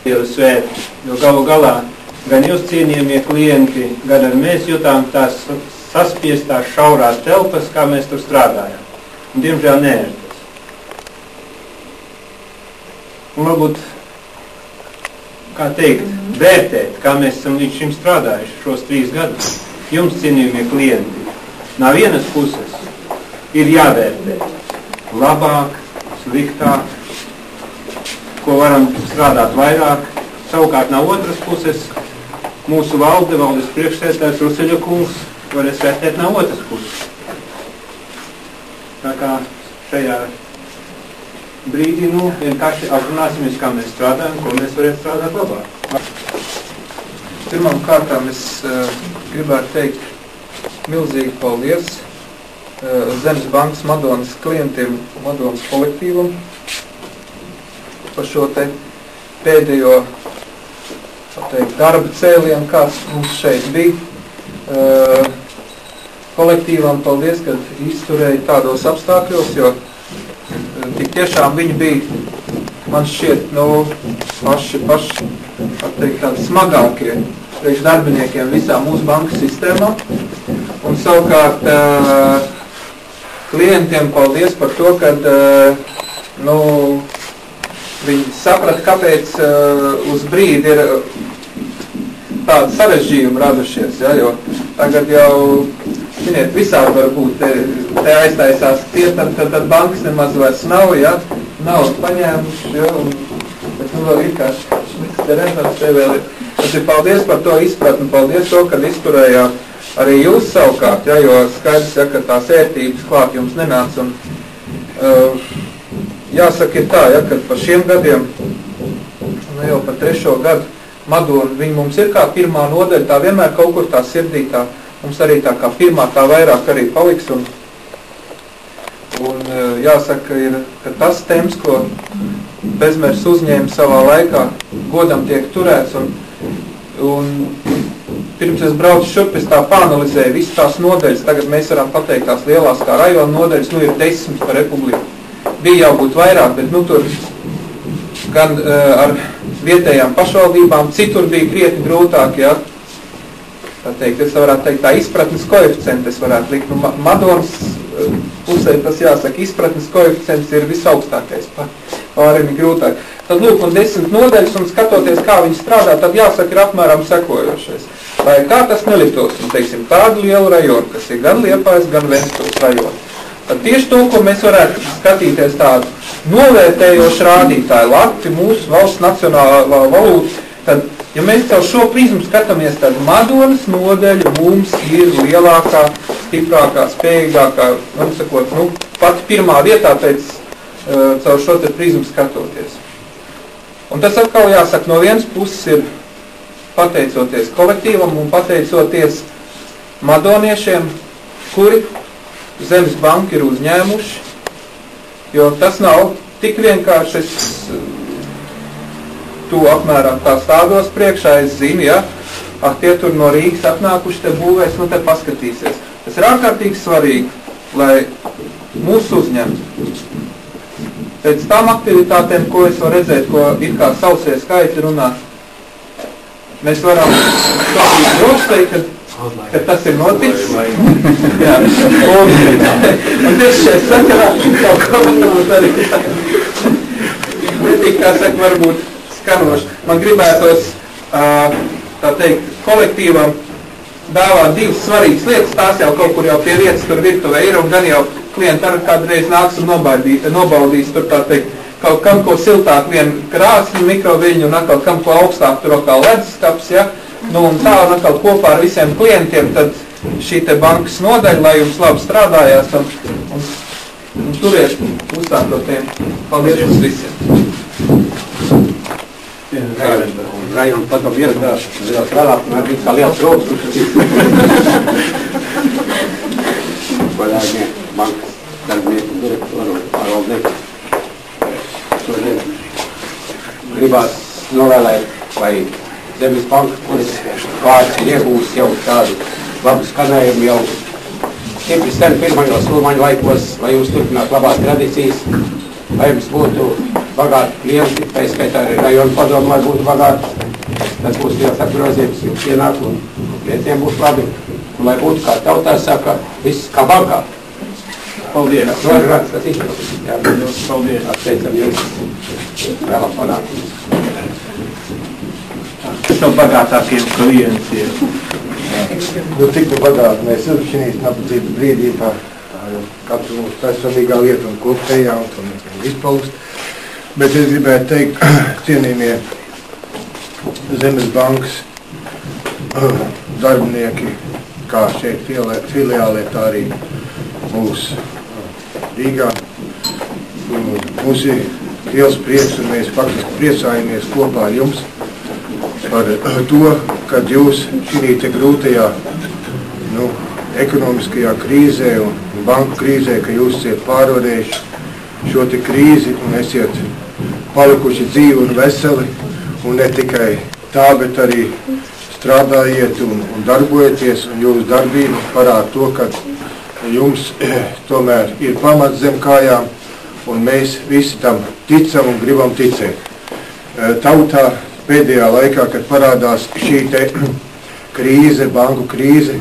svētki, jo galu galā gan jūs cienījamie klienti, gan arī mēs jutām tās saspiestās šaurās telpas, kā mēs tur strādājām. Un, diemžēl, neērtas. Un varbūt, kā teikt, vērtēt, kā mēs esam līdz šim strādājuši šos 3 gadus. Jums, cienījamie klienti, no vienas puses ir jāvērtē labāk, sliktāk, ko varam strādāt vairāk. Savukārt no otras puses mūsu valdes priekšsēdētājs Ruseļa kungs varēs vērtēt no otras puses. Tā kā šajā brīdī vienkārši apzināsimies, kā mēs strādājam, ko mēs varētu strādāt labāk. Pirmām kārtām es gribētu teikt milzīgi paldies Zemes bankas Madonas klientiem, Madonas kolektīvam par šo te pēdējo darba cēlienu, kāds mums šeit bija. Kolektīvam paldies, ka izturēja tādos apstākļos, jo tik tiešām viņi bija, man šķiet, paši tādi smagākie priekš darbiniekiem visā mūsu bankas sistēmā. Un savukārt klientiem paldies par to, ka viņi saprata, kāpēc uz brīdi ir tādi sarežģījumi radušies, ja, jo tagad jau, ziniet, visādi var būt, te aiztaisās tie, tad bankas nemaz vairs nav, ja, naudu paņēmuši, ja, bet vēl ir kā šis redzams, te vēl ir. Tas ir paldies par to izpratni, paldies to, kad izturējāt arī jūs savukārt, ja, jo skaidrs, ja, ka tās ērtības klāt jums nenāca, un jāsaka ir tā, ja, kad par šiem gadiem, jau par 3. gadu, Madona, viņi mums ir kā pirmā nodaļa, tā vienmēr kaut kur tā sirdī, tā, mums arī tā kā pirmā, tā vairāk arī paliks, un jāsaka ir, ka tas temps, ko Bezmers uzņēma savā laikā, godam tiek turēts, un pirms es braucu šurp, es tā pāanalizēju visas tās nodaļas, tagad mēs varam pateikt tās lielās kā rajona nodaļas, ir 10 par republiku. Bija jau būt vairāk, bet tur gan ar vietējām pašvaldībām, citur bija krietni grūtāk, ja. Tā teikt, es varētu teikt, tā izpratnes koeficients es varētu likt. Madonas pusē tas jāsaka, izpratnes koeficients ir visaugstākais, pārējiem ir grūtāk. Tad lūk, un 10 nodaļas, un skatoties, kā viņi strādā, tad jāsaka, ir apmēram sekojošais. Lai kā tas neliktos, un teiksim, tādu lielu rajonu, kas ir gan Liepājas, gan Ventspils rajonu. Tad tieši to, ko mēs varētu skatīties tādu novērtējošu rādītāju, lati, mūsu valsts nacionālā valūta, tad, ja mēs caur šo prizmu skatāmies, tad Madonas nodeļa mums ir lielākā, stiprākā, spējīgākā, sakot, pat pirmā vietā pēc caur šo te prizmu skatoties. Un tas atkal jāsaka, no vienas puses ir pateicoties kolektīvam un pateicoties madoniešiem, kuri Zemes banka ir uzņēmuši, jo tas nav tik vienkārši, es tu apmēram tā stādos priekšā, es zinu, ja, tie tur no Rīgas atnākuši te būvēs, te paskatīsies. Tas ir ārkārtīgi svarīgi, lai mūs uzņemtu. Pēc tām aktivitātēm, ko es varu redzēt, ko ir kā sausie skaitļi runā, mēs varam droši teikt, ka tas ir noticis. Jā. Un tieši šeit sakarā kaut ko varbūt arī netik, kā saka, varbūt skanoši. Man gribētos, tā teikt, kolektīvam dāvāt 2 svarīgas lietas, tās jau kaut kur jau pie vietas tur virtuvē ir, un gan jau klienti ar kādreiz nāks un nobaudīs tur, tā teikt, kaut kam ko siltāk vien krāsni, mikroviļņu, un atkal kam ko augstāk tur atkal leduskaps, ja. Un tā un atkal kopā ar visiem klientiem, tad šī te bankas nodaļa, lai jums labi strādājās un turiet uzsākotiem. Paldies jums visiem. Rajona padomu ieradās, strādāt, man bija kā liels rokas. Godājumie bankas darbinieku direktoru pārvaldnieku. Šodien gribās novēlēt, lai Zemes banka, kuras vārds ir iegūst jau tādu labu skanējumu jau stipri sen pirmajos Ulmaņu laikos, lai jūs turpināt labās tradīcijas, lai jums būtu bagāti klienti, tā skaitā arī rajonu padomu, lai būtu bagāti. Tas būs liels apgrozījums, jums ienāk un klientiem būs labi. Un lai būtu, kā tautā saka, viss kā bankā. Paldies. Tas izpildīs. Jā, Paldies. Atteicam jums vēlam panākumus. Kas no bagātākiem klientiem? Nu, cik nu bagāti mēs esam šīs nabadzības brīdī par katru mūsu personīgā lietu un kopējā un izpaust. Bet es gribētu teikt, cienījamie Zemes bankas darbinieki, kā šeit filiālē, tā arī mūsu Rīgā. Mums ir liels prieks un mēs faktiski priecājamies kopā ar jums par to, kad jūs šī te grūtajā ekonomiskajā krīzē un banku krīzē, ka jūs esat pārvarējuši šo te krīzi un esiet palikuši dzīvi un veseli, un ne tikai tā, bet arī strādājiet un darbojieties, un jūsu darbība parāda to, ka jums tomēr ir pamats zem kājām, un mēs visi tam ticam un gribam ticēt. Tautā pēdējā laikā, kad parādās šī te krīze, banku krīze,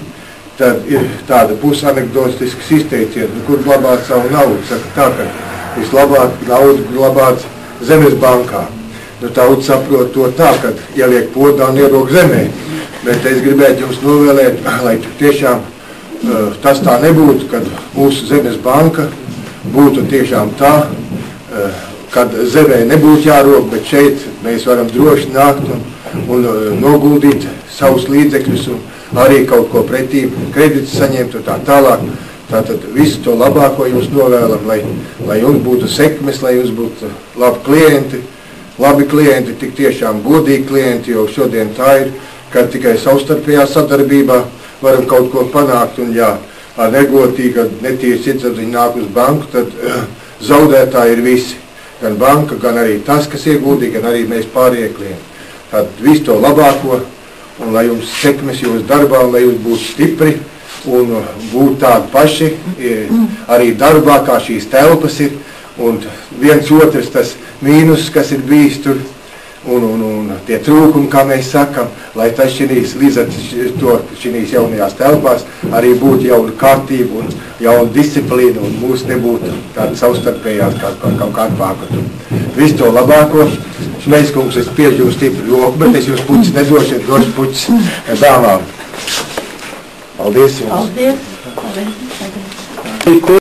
tad ir tāda pusanekdotisks izteiciens, kur glabāt savu naudu. Saka tā, ka vislabāk naudu glabāt Zemes bankā. Tauta saprot to tā, ka ieliek podā un ierok zemē. Bet es gribētu jums novēlēt, lai tiešām tas tā nebūtu, kad mūsu Zemes banka būtu tiešām tā, kad zemē nebūtu jārok, bet šeit mēs varam droši nākt un noguldīt savus līdzekļus un arī kaut ko pretī kredītus saņemt un tā tālāk. Tātad visu to labāko jums novēlam, lai jums būtu sekmes, lai jums būtu labi klienti, tik tiešām godīgi klienti, jo šodien tā ir, ka tikai savstarpējā sadarbībā varam kaut ko panākt, un ja ar negodīgi, netīri sirdsapziņu nāk uz banku, tad zaudētāji ir visi. Gan banka, gan arī tas, kas ieguldīja, gan arī mēs pārējie klienti. Tātad visu to labāko, un lai jums sekmes jūsu darbā, un lai jūs būtu stipri, un būt tādi paši arī darbā, kā šīs telpas ir, un viens otrs tas mīnus, kas ir bijis tur, un tie trūkumi, kā mēs sakam, lai tas līdz ar to šīs jaunajās telpās arī būtu jauna kārtība un jauna disciplīna, un mūs nebūtu tāda savstarpējās kaut kāda pārpratuma. Visu to labāko. Šmeiskungs, es pieļu jums stipri roku, bet es jūs puķis nedošu, došu puķis dāmām. Paldies jums! Paldies! Paldies.